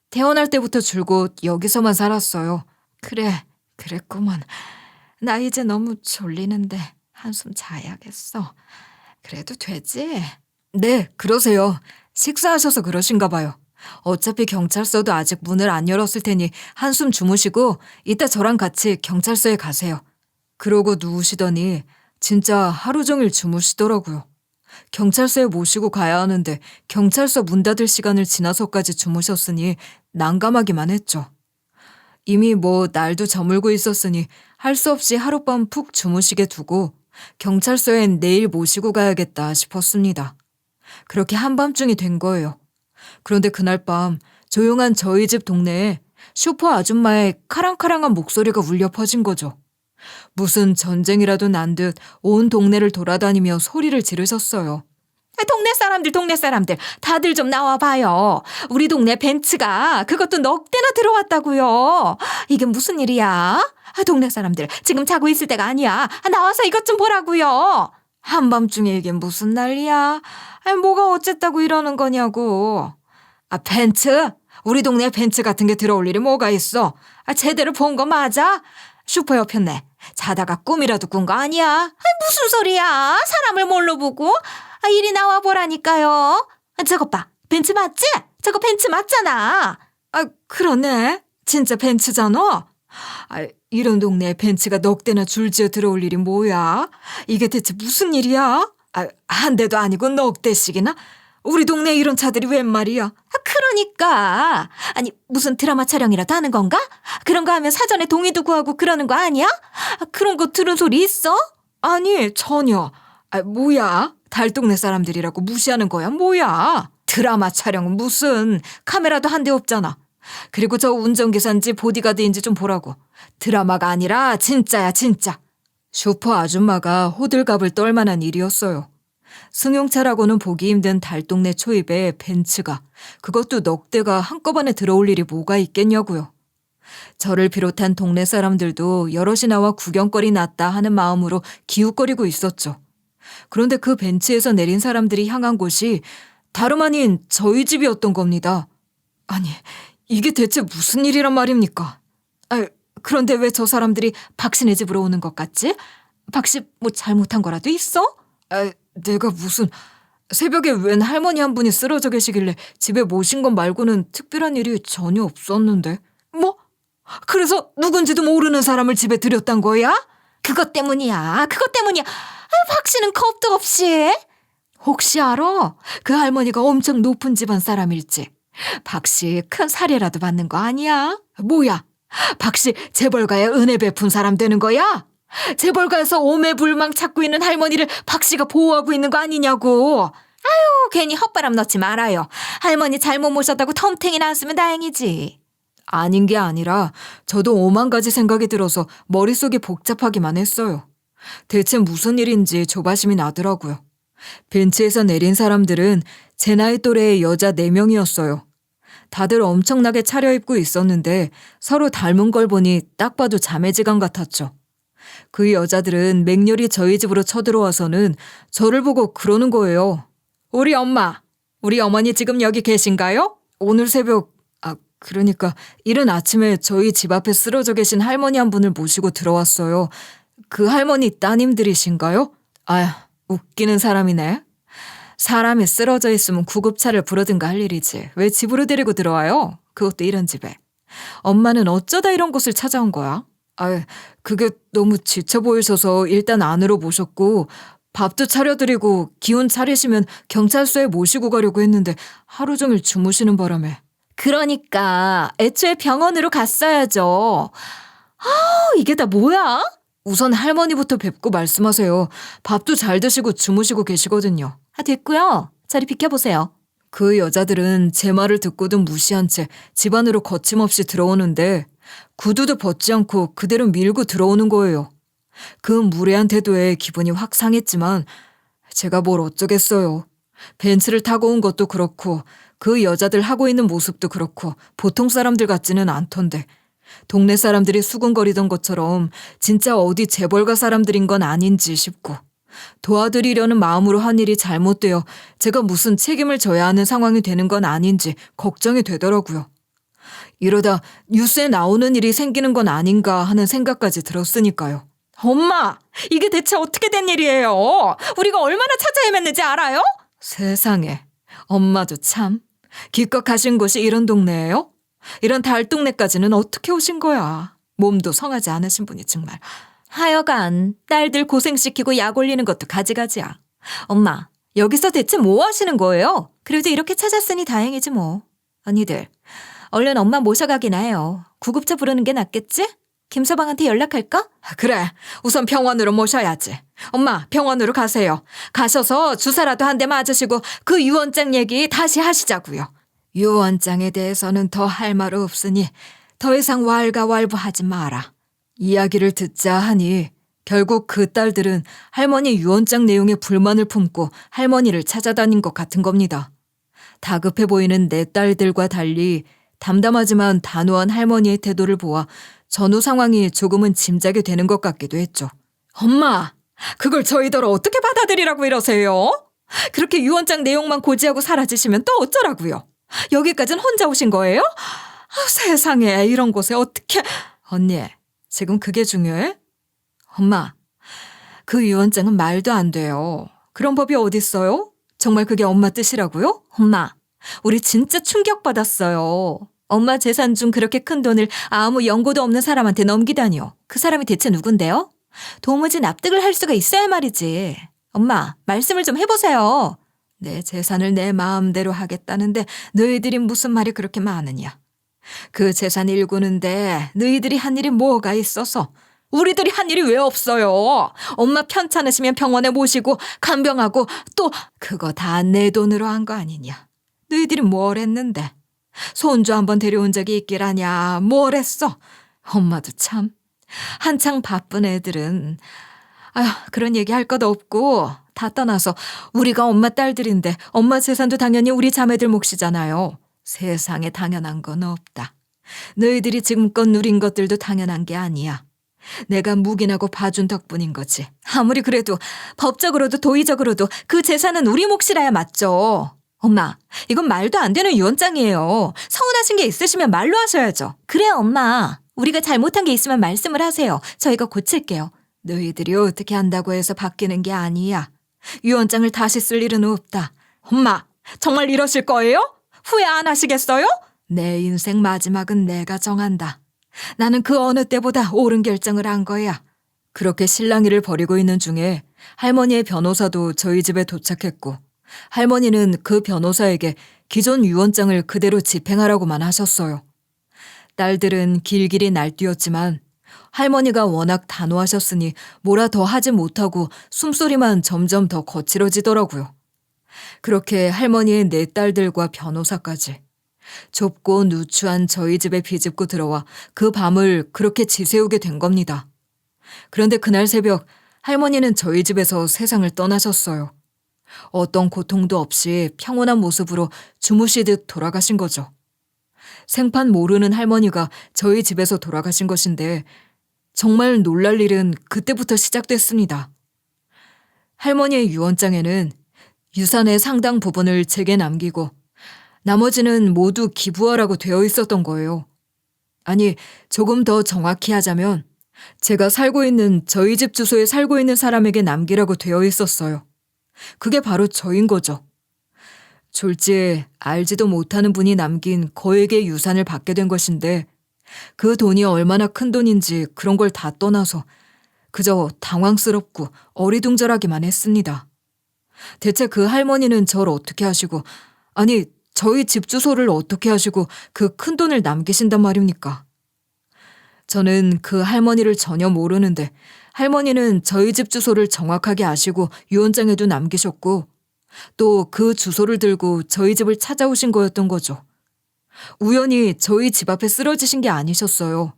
태어날 때부터 줄곧 여기서만 살았어요. 그래, 그랬구먼. 나 이제 너무 졸리는데 한숨 자야겠어. 그래도 되지? 네, 그러세요. 식사하셔서 그러신가 봐요. 어차피 경찰서도 아직 문을 안 열었을 테니 한숨 주무시고 이따 저랑 같이 경찰서에 가세요. 그러고 누우시더니 진짜 하루 종일 주무시더라고요. 경찰서에 모시고 가야 하는데 경찰서 문 닫을 시간을 지나서까지 주무셨으니 난감하기만 했죠. 이미 뭐 날도 저물고 있었으니 할 수 없이 하룻밤 푹 주무시게 두고 경찰서엔 내일 모시고 가야겠다 싶었습니다. 그렇게 한밤중이 된 거예요. 그런데 그날 밤 조용한 저희 집 동네에 슈퍼 아줌마의 카랑카랑한 목소리가 울려 퍼진 거죠. 무슨 전쟁이라도 난 듯 온 동네를 돌아다니며 소리를 지르셨어요. 동네 사람들 다들 좀 나와봐요. 우리 동네 벤츠가 그것도 넉 대나 들어왔다고요. 이게 무슨 일이야? 동네 사람들 지금 자고 있을 때가 아니야. 나와서 이것 좀 보라고요. 한밤중에 이게 무슨 난리야? 뭐가 어쨌다고 이러는 거냐고. 벤츠? 우리 동네 벤츠 같은 게 들어올 일이 뭐가 있어? 제대로 본 거 맞아? 슈퍼였편네. 자다가 꿈이라도 꾼 거 아니야? 무슨 소리야? 사람을 뭘로 보고? 이리 나와 보라니까요. 저것 봐. 벤츠 맞지? 저거 벤츠 맞잖아. 그러네. 진짜 벤츠잖아. 이런 동네에 벤츠가 넉 대나 줄지어 들어올 일이 뭐야? 이게 대체 무슨 일이야? 한 대도 아니고 넉 대씩이나? 우리 동네에 이런 차들이 웬 말이야? 그러니까. 무슨 드라마 촬영이라도 하는 건가? 그런 거 하면 사전에 동의도 구하고 그러는 거 아니야? 그런 거 들은 소리 있어? 아니, 전혀. 뭐야? 달동네 사람들이라고 무시하는 거야? 뭐야? 드라마 촬영은 무슨. 카메라도 한 대 없잖아. 그리고 저 운전기사인지 보디가드인지 좀 보라고. 드라마가 아니라 진짜야, 진짜. 슈퍼 아줌마가 호들갑을 떨 만한 일이었어요. 승용차라고는 보기 힘든 달동네 초입에 벤츠가, 그것도 넉 대가 한꺼번에 들어올 일이 뭐가 있겠냐고요. 저를 비롯한 동네 사람들도 여럿이 나와 구경거리 났다 하는 마음으로 기웃거리고 있었죠. 그런데 그 벤츠에서 내린 사람들이 향한 곳이 다름 아닌 저희 집이었던 겁니다. 아니, 이게 대체 무슨 일이란 말입니까? 그런데 왜 저 사람들이 박씨네 집으로 오는 것 같지? 박씨 뭐 잘못한 거라도 있어? 내가 무슨. 새벽에 웬 할머니 한 분이 쓰러져 계시길래 집에 모신 것 말고는 특별한 일이 전혀 없었는데. 뭐? 그래서 누군지도 모르는 사람을 집에 들였단 거야? 그것 때문이야. 박씨는 겁도 없이. 혹시 알아? 그 할머니가 엄청 높은 집안 사람일지. 박씨 큰 사례라도 받는 거 아니야? 뭐야? 박씨 재벌가에 은혜 베푼 사람 되는 거야? 재벌가에서 오매불망 찾고 있는 할머니를 박씨가 보호하고 있는 거 아니냐고. 괜히 헛바람 넣지 말아요. 할머니 잘못 모셨다고 텀탱이 나왔으면 다행이지. 아닌 게 아니라 저도 오만 가지 생각이 들어서 머릿속이 복잡하기만 했어요. 대체 무슨 일인지 조바심이 나더라고요. 벤츠에서 내린 사람들은 제 나이 또래의 여자 4명이었어요. 다들 엄청나게 차려입고 있었는데 서로 닮은 걸 보니 딱 봐도 자매지간 같았죠. 그 여자들은 맹렬히 저희 집으로 쳐들어와서는 저를 보고 그러는 거예요. 우리 엄마, 우리 어머니 지금 여기 계신가요? 오늘 새벽, 그러니까 이른 아침에 저희 집 앞에 쓰러져 계신 할머니 한 분을 모시고 들어왔어요. 그 할머니 따님들이신가요? 웃기는 사람이네. 사람이 쓰러져 있으면 구급차를 부르든가 할 일이지. 왜 집으로 데리고 들어와요? 그것도 이런 집에. 엄마는 어쩌다 이런 곳을 찾아온 거야? 그게 너무 지쳐 보이셔서 일단 안으로 모셨고 밥도 차려드리고 기운 차리시면 경찰서에 모시고 가려고 했는데 하루 종일 주무시는 바람에. 그러니까 애초에 병원으로 갔어야죠. 이게 다 뭐야? 우선 할머니부터 뵙고 말씀하세요. 밥도 잘 드시고 주무시고 계시거든요. 됐고요. 자리 비켜보세요. 그 여자들은 제 말을 듣고도 무시한 채 집 안으로 거침없이 들어오는데 구두도 벗지 않고 그대로 밀고 들어오는 거예요. 그 무례한 태도에 기분이 확 상했지만 제가 뭘 어쩌겠어요. 벤츠를 타고 온 것도 그렇고 그 여자들 하고 있는 모습도 그렇고 보통 사람들 같지는 않던데 동네 사람들이 수군거리던 것처럼 진짜 어디 재벌가 사람들인 건 아닌지 싶고 도와드리려는 마음으로 한 일이 잘못되어 제가 무슨 책임을 져야 하는 상황이 되는 건 아닌지 걱정이 되더라고요. 이러다 뉴스에 나오는 일이 생기는 건 아닌가 하는 생각까지 들었으니까요. 엄마, 이게 대체 어떻게 된 일이에요? 우리가 얼마나 찾아 헤맸는지 알아요? 세상에, 엄마도 참. 기껏 가신 곳이 이런 동네예요? 이런 달동네까지는 어떻게 오신 거야? 몸도 성하지 않으신 분이 정말. 하여간 딸들 고생시키고 약 올리는 것도 가지가지야. 엄마, 여기서 대체 뭐 하시는 거예요? 그래도 이렇게 찾았으니 다행이지 뭐. 언니들, 얼른 엄마 모셔가긴 해요. 구급차 부르는 게 낫겠지? 김서방한테 연락할까? 그래, 우선 병원으로 모셔야지. 엄마, 병원으로 가세요. 가셔서 주사라도 한 대 맞으시고 그 유언장 얘기 다시 하시자고요. 유언장에 대해서는 더 할 말 없으니 더 이상 왈가왈부하지 마라. 이야기를 듣자 하니 결국 그 딸들은 할머니 유언장 내용에 불만을 품고 할머니를 찾아다닌 것 같은 겁니다. 다급해 보이는 내 딸들과 달리 담담하지만 단호한 할머니의 태도를 보아 전후 상황이 조금은 짐작이 되는 것 같기도 했죠. 엄마, 그걸 저희들 어떻게 받아들이라고 이러세요? 그렇게 유언장 내용만 고지하고 사라지시면 또 어쩌라고요? 여기까지는 혼자 오신 거예요? 세상에, 이런 곳에 어떻게... 언니, 지금 그게 중요해? 엄마, 그 유언장은 말도 안 돼요. 그런 법이 어딨어요? 정말 그게 엄마 뜻이라고요? 엄마, 우리 진짜 충격받았어요. 엄마 재산 중 그렇게 큰 돈을 아무 연고도 없는 사람한테 넘기다니요. 그 사람이 대체 누군데요? 도무지 납득을 할 수가 있어야 말이지. 엄마, 말씀을 좀 해보세요. 내 재산을 내 마음대로 하겠다는데 너희들이 무슨 말이 그렇게 많으냐. 그 재산 일구는데 너희들이 한 일이 뭐가 있어서. 우리들이 한 일이 왜 없어요? 엄마 편찮으시면 병원에 모시고 간병하고 또 그거 다 내 돈으로 한 거 아니냐. 너희들이 뭘 했는데. 손주 한번 데려온 적이 있기라냐. 뭘 했어. 엄마도 참. 한창 바쁜 애들은 그런 얘기 할 것도 없고 다 떠나서 우리가 엄마 딸들인데 엄마 재산도 당연히 우리 자매들 몫이잖아요. 세상에 당연한 건 없다. 너희들이 지금껏 누린 것들도 당연한 게 아니야. 내가 묵인하고 봐준 덕분인 거지. 아무리 그래도 법적으로도 도의적으로도 그 재산은 우리 몫이라야 맞죠. 엄마, 이건 말도 안 되는 유언장이에요. 서운하신 게 있으시면 말로 하셔야죠. 그래, 엄마. 우리가 잘못한 게 있으면 말씀을 하세요. 저희가 고칠게요. 너희들이 어떻게 한다고 해서 바뀌는 게 아니야. 유언장을 다시 쓸 일은 없다. 엄마, 정말 이러실 거예요? 후회 안 하시겠어요? 내 인생 마지막은 내가 정한다. 나는 그 어느 때보다 옳은 결정을 한 거야. 그렇게 실랑이를 벌이고 있는 중에 할머니의 변호사도 저희 집에 도착했고 할머니는 그 변호사에게 기존 유언장을 그대로 집행하라고만 하셨어요. 딸들은 길길이 날뛰었지만 할머니가 워낙 단호하셨으니 뭐라 더 하지 못하고 숨소리만 점점 더 거칠어지더라고요. 그렇게 할머니의 네 딸들과 변호사까지 좁고 누추한 저희 집에 비집고 들어와 그 밤을 그렇게 지새우게 된 겁니다. 그런데 그날 새벽 할머니는 저희 집에서 세상을 떠나셨어요. 어떤 고통도 없이 평온한 모습으로 주무시듯 돌아가신 거죠. 생판 모르는 할머니가 저희 집에서 돌아가신 것인데 정말 놀랄 일은 그때부터 시작됐습니다. 할머니의 유언장에는 유산의 상당 부분을 제게 남기고 나머지는 모두 기부하라고 되어 있었던 거예요. 아니, 조금 더 정확히 하자면 제가 살고 있는 저희 집 주소에 살고 있는 사람에게 남기라고 되어 있었어요. 그게 바로 저인 거죠. 졸지에 알지도 못하는 분이 남긴 거액의 유산을 받게 된 것인데 그 돈이 얼마나 큰 돈인지 그런 걸 다 떠나서 그저 당황스럽고 어리둥절하기만 했습니다. 대체 그 할머니는 절 어떻게 하시고, 아니 저희 집 주소를 어떻게 하시고 그 큰 돈을 남기신단 말입니까? 저는 그 할머니를 전혀 모르는데 할머니는 저희 집 주소를 정확하게 아시고 유언장에도 남기셨고 또 그 주소를 들고 저희 집을 찾아오신 거였던 거죠. 우연히 저희 집 앞에 쓰러지신 게 아니셨어요.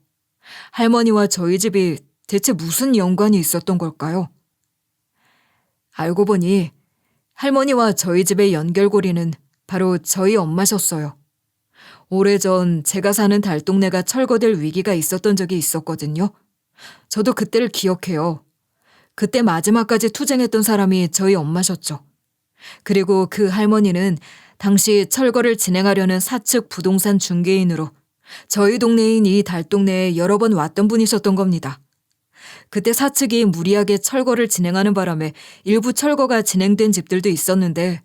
할머니와 저희 집이 대체 무슨 연관이 있었던 걸까요? 알고 보니 할머니와 저희 집의 연결고리는 바로 저희 엄마셨어요. 오래전 제가 사는 달동네가 철거될 위기가 있었던 적이 있었거든요. 저도 그때를 기억해요. 그때 마지막까지 투쟁했던 사람이 저희 엄마셨죠. 그리고 그 할머니는 당시 철거를 진행하려는 사측 부동산 중개인으로 저희 동네인 이 달동네에 여러 번 왔던 분이셨던 겁니다. 그때 사측이 무리하게 철거를 진행하는 바람에 일부 철거가 진행된 집들도 있었는데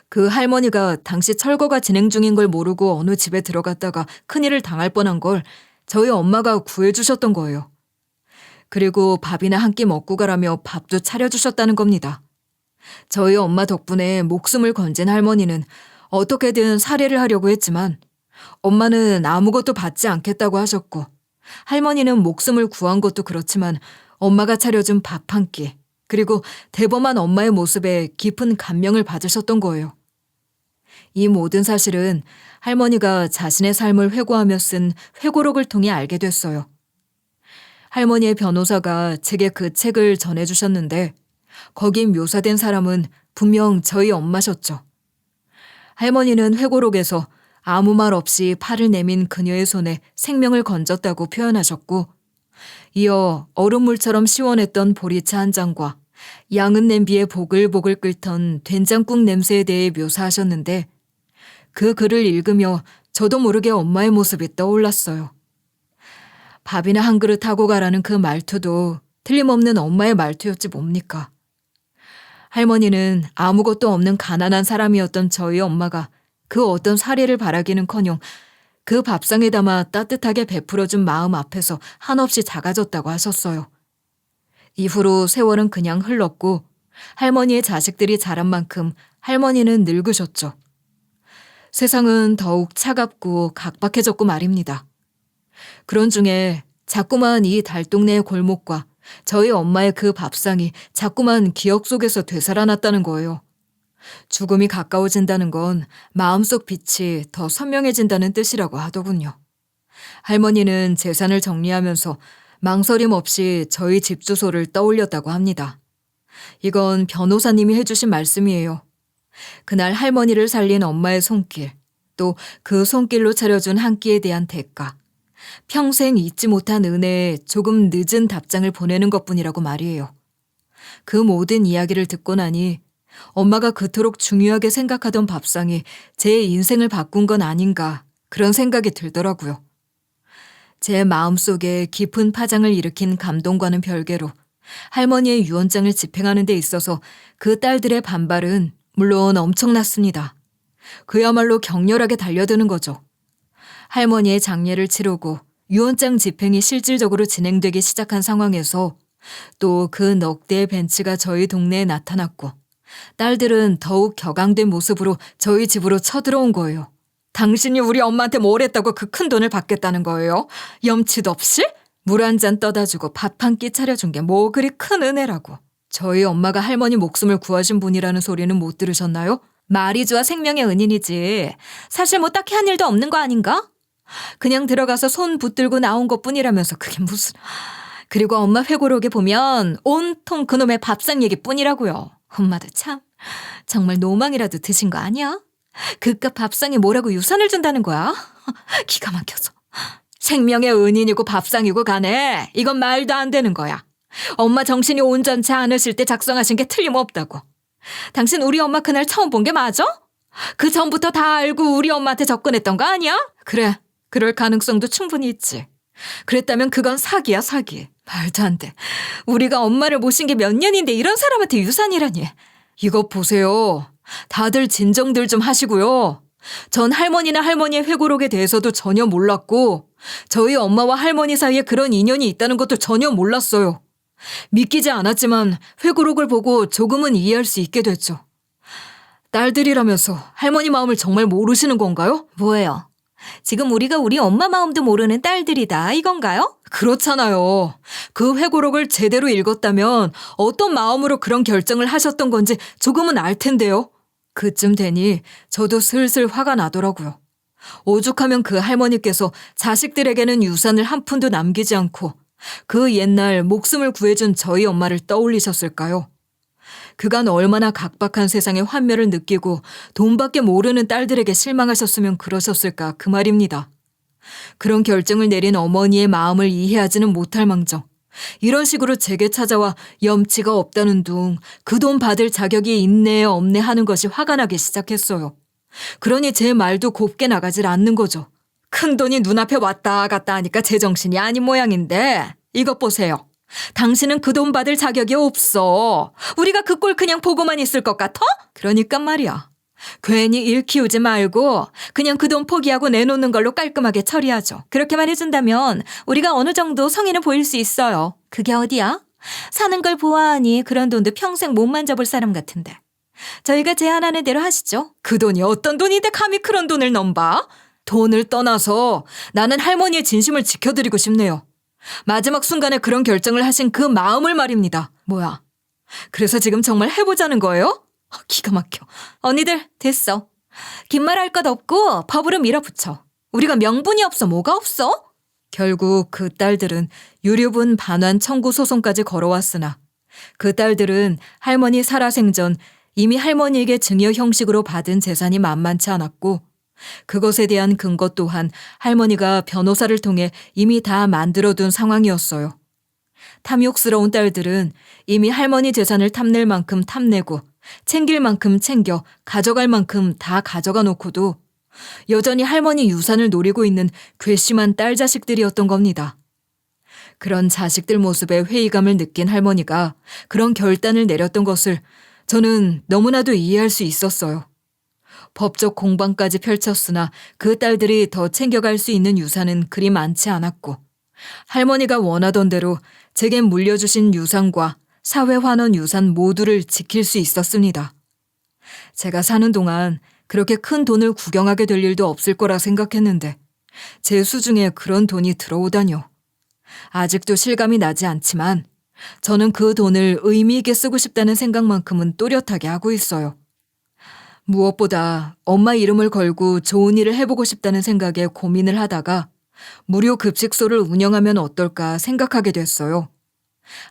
그 할머니가 당시 철거가 진행 중인 걸 모르고 어느 집에 들어갔다가 큰일을 당할 뻔한 걸 저희 엄마가 구해주셨던 거예요. 그리고 밥이나 한 끼 먹고 가라며 밥도 차려주셨다는 겁니다. 저희 엄마 덕분에 목숨을 건진 할머니는 어떻게든 살해를 하려고 했지만 엄마는 아무것도 받지 않겠다고 하셨고 할머니는 목숨을 구한 것도 그렇지만 엄마가 차려준 밥 한 끼, 그리고 대범한 엄마의 모습에 깊은 감명을 받으셨던 거예요. 이 모든 사실은 할머니가 자신의 삶을 회고하며 쓴 회고록을 통해 알게 됐어요. 할머니의 변호사가 제게 그 책을 전해주셨는데 거긴 묘사된 사람은 분명 저희 엄마셨죠. 할머니는 회고록에서 아무 말 없이 팔을 내민 그녀의 손에 생명을 건졌다고 표현하셨고 이어 얼음물처럼 시원했던 보리차 한 잔과 양은 냄비에 보글보글 끓던 된장국 냄새에 대해 묘사하셨는데 그 글을 읽으며 저도 모르게 엄마의 모습이 떠올랐어요. 밥이나 한 그릇 하고 가라는 그 말투도 틀림없는 엄마의 말투였지 뭡니까. 할머니는 아무것도 없는 가난한 사람이었던 저희 엄마가 그 어떤 사례를 바라기는커녕 그 밥상에 담아 따뜻하게 베풀어준 마음 앞에서 한없이 작아졌다고 하셨어요. 이후로 세월은 그냥 흘렀고 할머니의 자식들이 자란 만큼 할머니는 늙으셨죠. 세상은 더욱 차갑고 각박해졌고 말입니다. 그런 중에 자꾸만 이 달동네의 골목과 저희 엄마의 그 밥상이 자꾸만 기억 속에서 되살아났다는 거예요. 죽음이 가까워진다는 건 마음속 빛이 더 선명해진다는 뜻이라고 하더군요. 할머니는 재산을 정리하면서 망설임 없이 저희 집 주소를 떠올렸다고 합니다. 이건 변호사님이 해주신 말씀이에요. 그날 할머니를 살린 엄마의 손길, 또 그 손길로 차려준 한 끼에 대한 대가, 평생 잊지 못한 은혜에 조금 늦은 답장을 보내는 것뿐이라고 말이에요. 그 모든 이야기를 듣고 나니 엄마가 그토록 중요하게 생각하던 밥상이 제 인생을 바꾼 건 아닌가 그런 생각이 들더라고요. 제 마음속에 깊은 파장을 일으킨 감동과는 별개로 할머니의 유언장을 집행하는 데 있어서 그 딸들의 반발은 물론 엄청났습니다. 그야말로 격렬하게 달려드는 거죠. 할머니의 장례를 치르고 유언장 집행이 실질적으로 진행되기 시작한 상황에서 또 그 넉 대의 벤츠가 저희 동네에 나타났고 딸들은 더욱 격앙된 모습으로 저희 집으로 쳐들어온 거예요. 당신이 우리 엄마한테 뭘 했다고 그 큰 돈을 받겠다는 거예요? 염치도 없이? 물 한 잔 떠다 주고 밥 한 끼 차려준 게 뭐 그리 큰 은혜라고. 저희 엄마가 할머니 목숨을 구하신 분이라는 소리는 못 들으셨나요? 말이 좋아 생명의 은인이지. 사실 뭐 딱히 한 일도 없는 거 아닌가? 그냥 들어가서 손 붙들고 나온 것뿐이라면서 그게 무슨... 그리고 엄마 회고록에 보면 온통 그놈의 밥상 얘기뿐이라고요. 엄마도 참 정말 노망이라도 드신 거 아니야? 그깟 밥상에 뭐라고 유산을 준다는 거야? 기가 막혀서. 생명의 은인이고 밥상이고 간에 이건 말도 안 되는 거야. 엄마 정신이 온전치 않으실 때 작성하신 게 틀림없다고. 당신 우리 엄마 그날 처음 본 게 맞아? 그 전부터 다 알고 우리 엄마한테 접근했던 거 아니야? 그래, 그럴 가능성도 충분히 있지. 그랬다면 그건 사기야, 사기. 말도 안 돼. 우리가 엄마를 모신 게 몇 년인데 이런 사람한테 유산이라니. 이것 보세요. 다들 진정들 좀 하시고요. 전 할머니나 할머니의 회고록에 대해서도 전혀 몰랐고 저희 엄마와 할머니 사이에 그런 인연이 있다는 것도 전혀 몰랐어요. 믿기지 않았지만 회고록을 보고 조금은 이해할 수 있게 됐죠. 딸들이라면서 할머니 마음을 정말 모르시는 건가요? 뭐예요? 지금 우리가 우리 엄마 마음도 모르는 딸들이다 이건가요? 그렇잖아요. 그 회고록을 제대로 읽었다면 어떤 마음으로 그런 결정을 하셨던 건지 조금은 알 텐데요. 그쯤 되니 저도 슬슬 화가 나더라고요. 오죽하면 그 할머니께서 자식들에게는 유산을 한 푼도 남기지 않고 그 옛날 목숨을 구해준 저희 엄마를 떠올리셨을까요? 그간 얼마나 각박한 세상의 환멸을 느끼고 돈밖에 모르는 딸들에게 실망하셨으면 그러셨을까 그 말입니다. 그런 결정을 내린 어머니의 마음을 이해하지는 못할 망정 이런 식으로 제게 찾아와 염치가 없다는 둥 그 돈 받을 자격이 있네 없네 하는 것이 화가 나기 시작했어요. 그러니 제 말도 곱게 나가질 않는 거죠. 큰 돈이 눈앞에 왔다 갔다 하니까 제정신이 아닌 모양인데 이것 보세요. 당신은 그 돈 받을 자격이 없어. 우리가 그 꼴 그냥 보고만 있을 것 같아? 그러니까 말이야. 괜히 일 키우지 말고 그냥 그 돈 포기하고 내놓는 걸로 깔끔하게 처리하죠. 그렇게만 해준다면 우리가 어느 정도 성의는 보일 수 있어요. 그게 어디야? 사는 걸 보아하니 그런 돈도 평생 못 만져볼 사람 같은데. 저희가 제안하는 대로 하시죠. 그 돈이 어떤 돈인데 감히 그런 돈을 넘봐? 돈을 떠나서 나는 할머니의 진심을 지켜드리고 싶네요. 마지막 순간에 그런 결정을 하신 그 마음을 말입니다. 뭐야? 그래서 지금 정말 해보자는 거예요? 기가 막혀. 언니들 됐어. 긴 말 할 것 없고 법으로 밀어붙여. 우리가 명분이 없어 뭐가 없어? 결국 그 딸들은 유류분 반환 청구 소송까지 걸어왔으나 그 딸들은 할머니 살아생전 이미 할머니에게 증여 형식으로 받은 재산이 만만치 않았고 그것에 대한 근거 또한 할머니가 변호사를 통해 이미 다 만들어둔 상황이었어요. 탐욕스러운 딸들은 이미 할머니 재산을 탐낼 만큼 탐내고 챙길 만큼 챙겨 가져갈 만큼 다 가져가 놓고도 여전히 할머니 유산을 노리고 있는 괘씸한 딸 자식들이었던 겁니다. 그런 자식들 모습에 회의감을 느낀 할머니가 그런 결단을 내렸던 것을 저는 너무나도 이해할 수 있었어요. 법적 공방까지 펼쳤으나 그 딸들이 더 챙겨갈 수 있는 유산은 그리 많지 않았고 할머니가 원하던 대로 제게 물려주신 유산과 사회환원 유산 모두를 지킬 수 있었습니다. 제가 사는 동안 그렇게 큰 돈을 구경하게 될 일도 없을 거라 생각했는데 제 수중에 그런 돈이 들어오다뇨. 아직도 실감이 나지 않지만 저는 그 돈을 의미 있게 쓰고 싶다는 생각만큼은 또렷하게 하고 있어요. 무엇보다 엄마 이름을 걸고 좋은 일을 해보고 싶다는 생각에 고민을 하다가 무료 급식소를 운영하면 어떨까 생각하게 됐어요.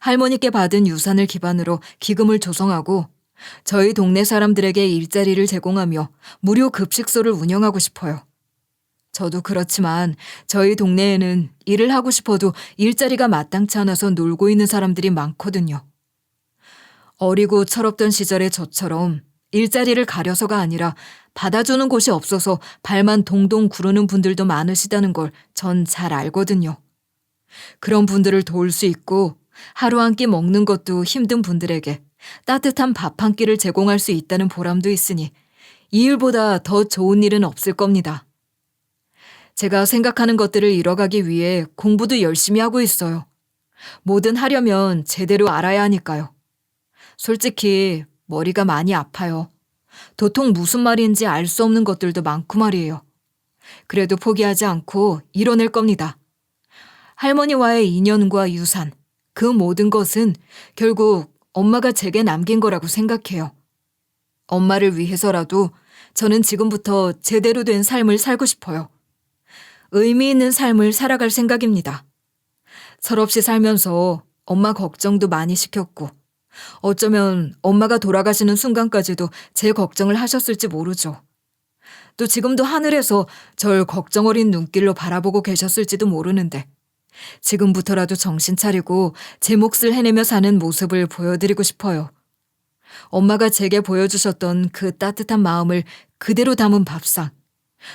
할머니께 받은 유산을 기반으로 기금을 조성하고 저희 동네 사람들에게 일자리를 제공하며 무료 급식소를 운영하고 싶어요. 저도 그렇지만 저희 동네에는 일을 하고 싶어도 일자리가 마땅치 않아서 놀고 있는 사람들이 많거든요. 어리고 철없던 시절의 저처럼 일자리를 가려서가 아니라 받아주는 곳이 없어서 발만 동동 구르는 분들도 많으시다는 걸 전 잘 알거든요. 그런 분들을 도울 수 있고 하루 한 끼 먹는 것도 힘든 분들에게 따뜻한 밥 한 끼를 제공할 수 있다는 보람도 있으니 이 일보다 더 좋은 일은 없을 겁니다. 제가 생각하는 것들을 이뤄가기 위해 공부도 열심히 하고 있어요. 뭐든 하려면 제대로 알아야 하니까요. 솔직히 머리가 많이 아파요. 도통 무슨 말인지 알 수 없는 것들도 많고 말이에요. 그래도 포기하지 않고 이뤄낼 겁니다. 할머니와의 인연과 유산, 그 모든 것은 결국 엄마가 제게 남긴 거라고 생각해요. 엄마를 위해서라도 저는 지금부터 제대로 된 삶을 살고 싶어요. 의미 있는 삶을 살아갈 생각입니다. 철없이 살면서 엄마 걱정도 많이 시켰고 어쩌면 엄마가 돌아가시는 순간까지도 제 걱정을 하셨을지 모르죠. 또 지금도 하늘에서 절 걱정 어린 눈길로 바라보고 계셨을지도 모르는데 지금부터라도 정신 차리고 제 몫을 해내며 사는 모습을 보여드리고 싶어요. 엄마가 제게 보여주셨던 그 따뜻한 마음을 그대로 담은 밥상.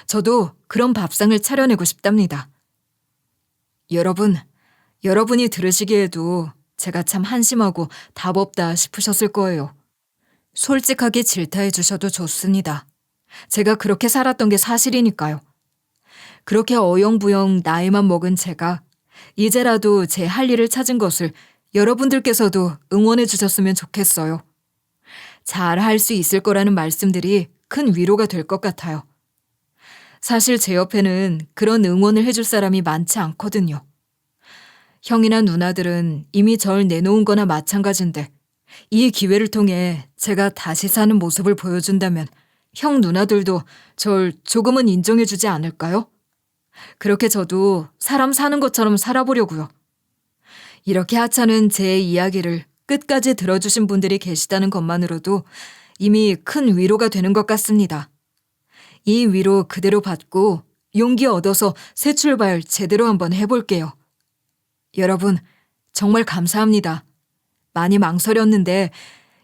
저도 그런 밥상을 차려내고 싶답니다. 여러분이 들으시기에도 제가 참 한심하고 답 없다 싶으셨을 거예요. 솔직하게 질타해 주셔도 좋습니다. 제가 그렇게 살았던 게 사실이니까요. 그렇게 어영부영 나이만 먹은 제가 이제라도 제 할 일을 찾은 것을 여러분들께서도 응원해 주셨으면 좋겠어요. 잘 할 수 있을 거라는 말씀들이 큰 위로가 될 것 같아요. 사실 제 옆에는 그런 응원을 해줄 사람이 많지 않거든요. 형이나 누나들은 이미 절 내놓은 거나 마찬가지인데 이 기회를 통해 제가 다시 사는 모습을 보여준다면 형 누나들도 절 조금은 인정해 주지 않을까요? 그렇게 저도 사람 사는 것처럼 살아보려고요. 이렇게 하찮은 제 이야기를 끝까지 들어주신 분들이 계시다는 것만으로도 이미 큰 위로가 되는 것 같습니다. 이 위로 그대로 받고 용기 얻어서 새 출발 제대로 한번 해볼게요. 여러분, 정말 감사합니다. 많이 망설였는데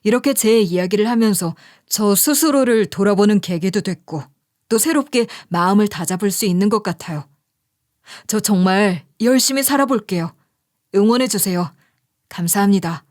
이렇게 제 이야기를 하면서 저 스스로를 돌아보는 계기도 됐고 또 새롭게 마음을 다잡을 수 있는 것 같아요. 저 정말 열심히 살아볼게요. 응원해주세요. 감사합니다.